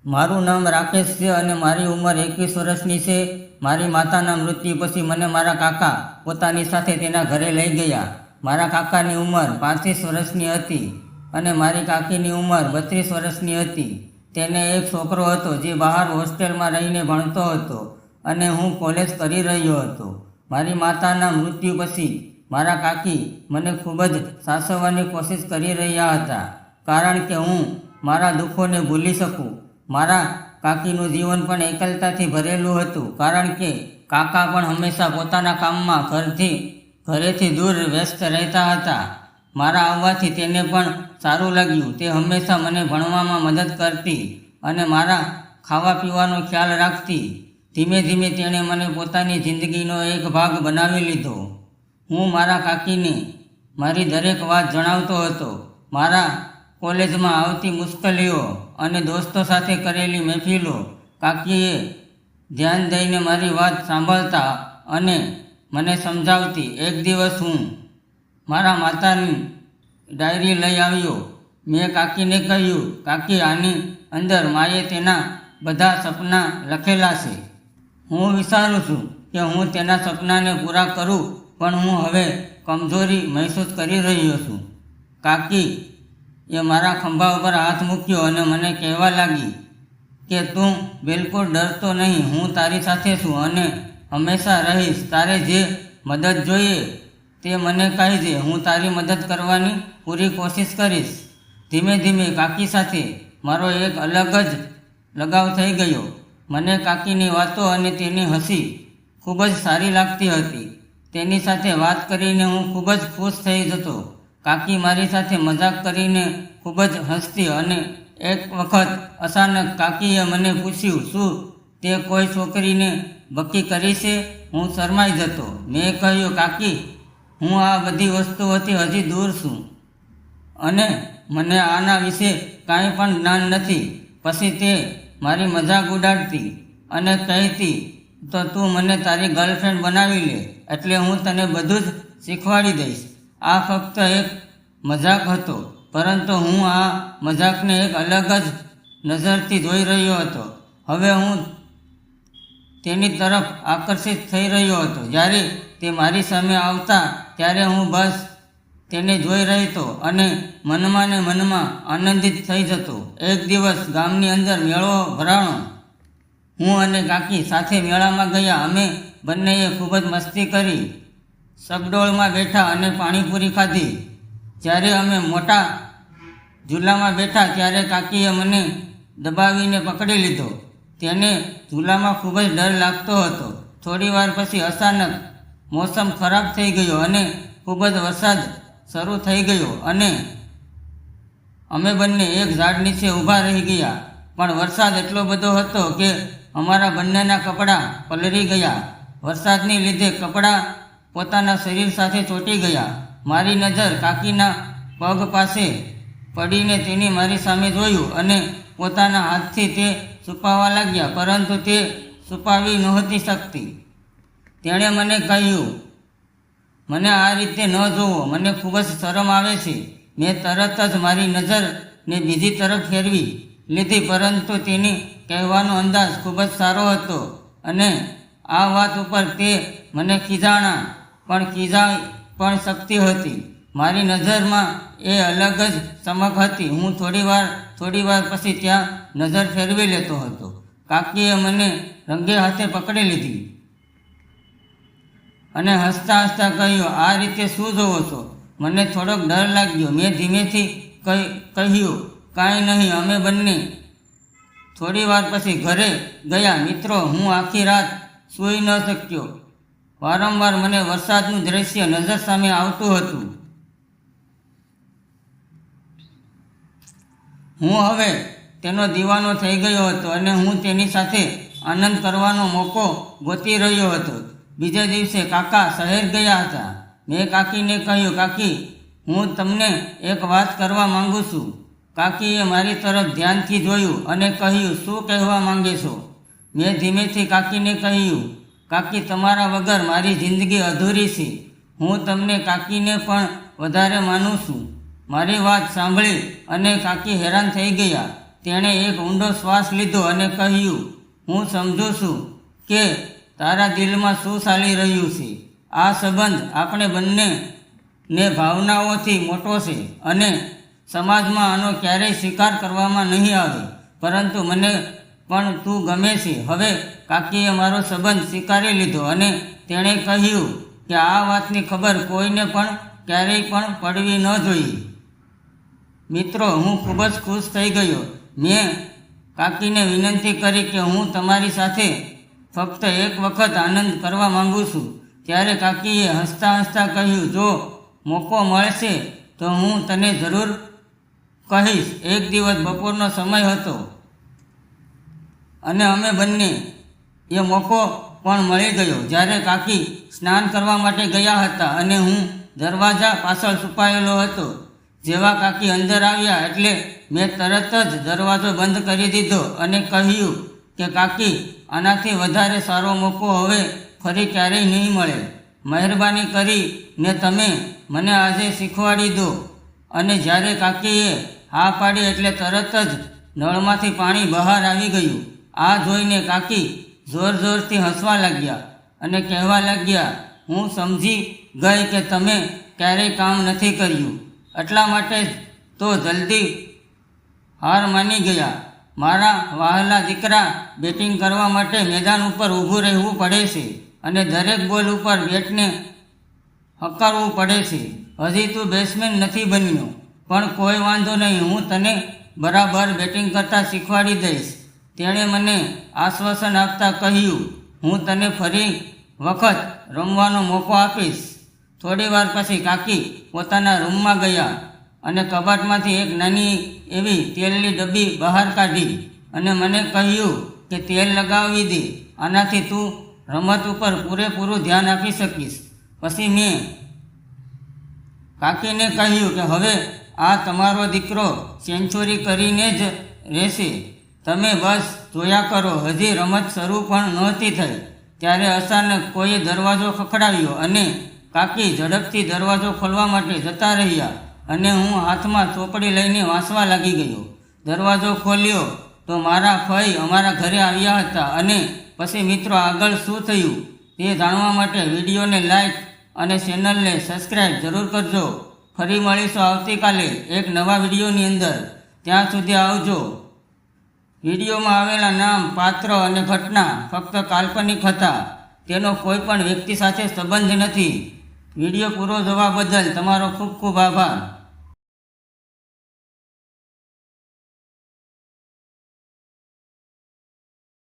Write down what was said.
મારું નામ રાકેશ છે અને મારી ઉંમર 21 વર્ષની છે. મારી માતાના મૃત્યુ પછી મને મારા કાકા પોતાની સાથે તેના ઘરે લઈ ગયા. મારા કાકાની ઉંમર 35 વર્ષની હતી અને મારી કાકીની ઉંમર 32 વર્ષની હતી. તેને એક છોકરો હતો જે બહાર હોસ્ટેલમાં રહીને ભણતો હતો અને હું કોલેજ કરી રહ્યો હતો. મારી માતાના મૃત્યુ પછી મારા કાકી મને ખૂબ જ સાચવવાની કોશિશ કરી રહ્યા હતા, કારણ કે હું મારા દુઃખોને ભૂલી શકું. મારા કાકીનું જીવન પણ એકલતાથી ભરેલું હતું, કારણ કે કાકા પણ હંમેશા પોતાના કામમાં ઘરેથી દૂર વ્યસ્ત રહેતા હતા. મારા આવવાથી તેને પણ સારું લાગ્યું. તે હંમેશા મને ભણવામાં મદદ કરતી અને મારા ખાવા પીવાનો ખ્યાલ રાખતી. ધીમે ધીમે તેણે મને પોતાની જિંદગીનો એક ભાગ બનાવી લીધો. હું મારા કાકીને મારી દરેક વાત જણાવતો હતો. મારા કોલેજમાં આવતી મુશ્કેલીઓ અને દોસ્તો સાથે કરેલી મહેફિલો. કાકીએ ધ્યાન દઈને મારી વાત સાંભળતા અને મને સમજાવતી. એક દિવસ હું મારા માતાની ડાયરી લઈ આવ્યો. મેં કાકીને કહ્યું, કાકી, આની અંદર માએ તેના બધા સપના લખેલા છે. હું વિચારું છું કે હું તેના સપનાને પૂરા કરું, પણ હું હવે કમજોરી મહેસૂસ કરી રહ્યો છું. કાકી એ મારા ખંભા ઉપર હાથ મૂક્યો અને મને કહેવા લાગી કે તું બિલકુલ ડરતો નહીં. હું તારી સાથે છું અને હંમેશા રહીશ. તારે જે મદદ જોઈએ તે મને કહેજે. હું તારી મદદ કરવાની પૂરી કોશિશ કરીશ. ધીમે ધીમે કાકી સાથે મારો એક અલગ જ લગાવ થઈ ગયો. મને કાકીની વાતો અને તેની હસી ખૂબ જ સારી લાગતી હતી. તેની સાથે વાત કરીને હું ખૂબ જ ખુશ થઈ જતો. કાકી મારી સાથે મજાક કરીને ખૂબ જ હસતી અને એક વખત અચાનક કાકીએ મને પૂછ્યું, શું તે કોઈ છોકરીને બકી કરી છે? હું શરમાઈ જતો. મેં કહ્યું, કાકી, હું આ બધી વસ્તુઓથી હજી દૂર છું અને મને આના વિશે કાંઈ પણ જ્ઞાન નથી. પછી તે મારી મજાક ઉડાડતી અને કહેતી, તો તું મને તારી ગર્લફ્રેન્ડ બનાવી લે, એટલે હું તને બધું જ શીખવાડી દઈશ. આ ફક્ત એક મજાક હતો, પરંતુ હું આ મજાકને એક અલગ જ નજરથી જોઈ રહ્યો હતો. હવે હું તેની તરફ આકર્ષિત થઈ રહ્યો હતો. જ્યારે તે મારી સામે આવતા ત્યારે હું બસ તેને જોઈ રહેતો અને મનમાં ને મનમાં આનંદિત થઈ જતો. એક દિવસ ગામની અંદર મેળો ભરાણો. હું અને કાકી સાથે મેળામાં ગયા. અમે બંનેએ ખૂબ જ મસ્તી કરી, સગડોળમાં બેઠા અને પાણીપુરી ખાધી. જ્યારે અમે મોટા ઝૂલામાં બેઠા ત્યારે કાકીએ મને દબાવીને પકડી લીધો. તેને ઝૂલામાં ખૂબ જ ડર લાગતો હતો. થોડી વાર પછી અચાનક મોસમ ખરાબ થઈ ગયો અને ખૂબ જ વરસાદ શરૂ થઈ ગયો અને અમે બંને એક ઝાડ નીચે ઊભા રહી ગયા. પણ વરસાદ એટલો બધો હતો કે અમારા બંનેના કપડાં પલળી ગયા. વરસાદની લીધે કપડાં પોતાના શરીર સાથે ચોંટી ગયા. મારી નજર કાકીના પગ પાસે પડીને તેની મારી સામે જોયું અને પોતાના હાથથી તે છુપાવવા લાગ્યા, પરંતુ તે છુપાવી નહોતી શકતી. તેણે મને કહ્યું, મને આ રીતે ન જોવો, મને ખૂબ જ શરમ આવે છે. મેં તરત જ મારી નજરને બીજી તરફ ફેરવી લીધી, પરંતુ તેની કહેવાનો અંદાજ ખૂબ જ સારો હતો અને આ વાત ઉપર તે મને ખીજાઈ પણ શકતી હતી. મારી નજરમાં એ અલગ જ ચમક હતી. હું થોડી વાર પછી ત્યાં નજર ફેરવી લેતો હતો. કાકીએ મને રંગે હાથે પકડી લીધી અને હસતા હસતા કહ્યું, આ રીતે શું જોવો છો? મને થોડોક ડર લાગ્યો. મેં ધીમેથી કહ્યું, કાંઈ નહીં. અમે બંને થોડી વાર પછી ઘરે ગયા. મિત્રો, હું આખી રાત સૂઈ ન શક્યો. વારંવાર મને વરસાદનું દ્રશ્ય નજર સામે આવતું હતું. હું હવે તેનો દીવાનો થઈ ગયો હતો અને હું તેની સાથે આનંદ કરવાનો મોકો ગોતી રહ્યો હતો. બીજે દિવસે કાકા શહેર ગયા હતા. મેં કાકીને કહ્યું, કાકી, હું તમને એક વાત કરવા માંગુ છું. કાકીએ મારી તરફ ધ્યાનથી જોયું અને કહ્યું, શું કહેવા માંગે છો? મેં ધીમેથી કાકીને કહ્યું, કાકી, તમારા વગર મારી જિંદગી અધૂરી છે. હું તમને કાકીને પણ વધારે માનું છું. મારી વાત સાંભળી અને કાકી હેરાન થઈ ગયા. તેણે એક ઊંડો શ્વાસ લીધો અને કહ્યું, હું સમજું છું કે તારા દિલમાં શું ચાલી રહ્યું છે. આ સંબંધ આપણે બંને ભાવનાઓથી મોટો છે અને સમાજમાં આનો ક્યારેય સ્વીકાર કરવામાં નહીં આવે, પરંતુ મને પણ તું ગમે છે. હવે કાકીએ મારો સંબંધ સ્વીકારી લીધો અને તેણે કહ્યું કે આ વાતની ખબર કોઈને પણ ક્યારેય પણ પડવી ન જોઈએ. મિત્રો, હું ખૂબ જ ખુશ થઈ ગયો. મેં કાકીને વિનંતી કરી કે હું તમારી સાથે ફક્ત એક વખત આનંદ કરવા માંગુ છું. ત્યારે કાકીએ હસતા હસતા કહ્યું, જો મોકો મળશે તો હું તને જરૂર કહીશ. એક દિવસ બપોરનો સમય હતો અને અમે બંને એ મોકો પણ મળી ગયો. જ્યારે કાકી સ્નાન કરવા માટે ગયા હતા અને હું દરવાજા પાછળ છુપાયેલો હતો. જેવા કાકી અંદર આવ્યા એટલે મેં તરત જ દરવાજો બંધ કરી દીધો અને કહ્યું કે કાકી, આનાથી વધારે સારો મોકો હવે ફરી ક્યારેય નહીં મળે. મહેરબાની કરીને તમે મને આજે શીખવાડી દો. અને જ્યારે કાકીએ હા પાડી એટલે તરત જ નળમાંથી પાણી બહાર આવી ગયું. આ જોઈને કાકી જોર જોરથી હસવા લાગ્યા અને કહેવા લાગ્યા, હું સમજી ગઈ કે તમે ક્યારેય કામ નથી કર્યું, એટલા માટે તો જલ્દી હાર માની ગયા. મારા વહાલા દીકરા, બેટિંગ કરવા માટે મેદાન ઉપર ઊભું રહેવું પડે છે અને દરેક બોલ ઉપર બેટને હકારવું પડે છે. હજી તું બેટ્સમેન નથી બન્યો, પણ કોઈ વાંધો નહીં, હું તને બરાબર બેટિંગ કરતાં શીખવાડી દઈશ. તેણે મને આશ્વાસન આપતા કહ્યું, હું તને ફરી વખત રમવાનો મોકો આપીશ. થોડી વાર પછી કાકી પોતાના રૂમમાં ગયા અને કબાટમાંથી એક નાની એવી તેલની ડબ્બી બહાર કાઢી અને મને કહ્યું કે તેલ લગાવી દે, આનાથી તું રમત ઉપર પૂરેપૂરું ધ્યાન આપી શકીશ. પછી મેં કાકીને કહ્યું કે હવે આ તમારો દીકરો સેન્ચુરી કરીને જ રહેશે, તમે બસ જોયા કરો. હજી રમત શરૂ પણ નહોતી થઈ ત્યારે અચાનક કોઈએ દરવાજો ખખડાવ્યો અને કાકી ઝડપથી દરવાજો ખોલવા માટે જતા રહ્યા અને હું હાથમાં ચોપડી લઈને વાંચવા લાગી ગયો. દરવાજો ખોલ્યો તો મારા ફઈ અમારા ઘરે આવ્યા હતા. અને પછી મિત્રો, આગળ શું થયું તે જાણવા માટે વિડીયોને લાઈક અને ચેનલને સબસ્ક્રાઈબ જરૂર કરજો. ફરી મળીશું આવતીકાલે એક નવા વિડીયોની અંદર. ત્યાં સુધી આવજો. વિડીયોમાં આવેલા નામ, પાત્ર અને ઘટના ફક્ત કાલ્પનિક હતા. તેનો કોઈ પણ વ્યક્તિ સાથે સંબંધ નથી. વિડીયો પૂરો જોવા બદલ તમારો ખૂબ ખૂબ આભાર.